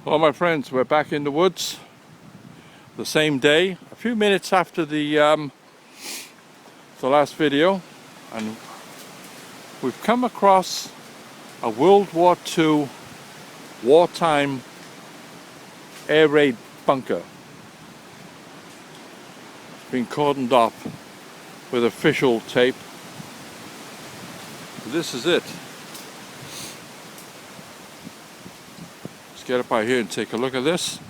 Hello my friends, we're back in the woods the same day, a few minutes after the last video, and we've come across a World War II wartime air raid bunker. It's been cordoned off with official tape. This is it. Let's get up out here and take a look at this.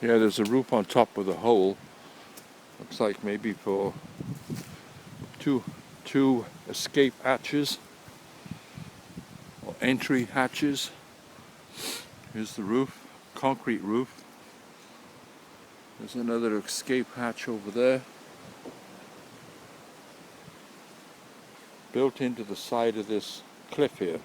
Yeah, there's a roof on top with a hole. Looks like maybe for two escape hatches or entry hatches. Here's the roof, concrete roof. There's another escape hatch over there, built into the side of this cliff here.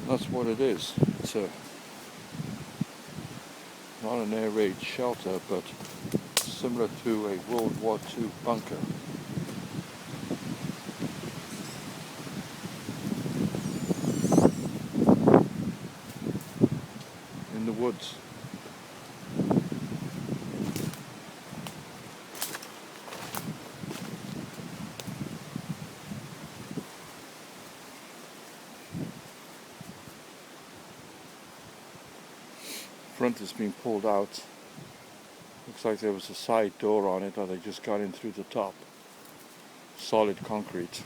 That's what it is. It's not an air raid shelter, but similar to a World War II bunker. In the woods. Front has been pulled out. Looks like there was a side door on it, or they just got in through the top. Solid concrete.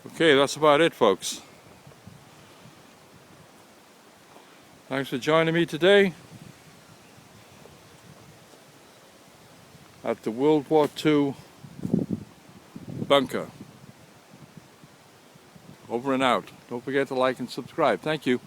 Okay, that's about it, folks. Thanks for joining me today at the World War II bunker. Over and out. Don't forget to like and subscribe. Thank you.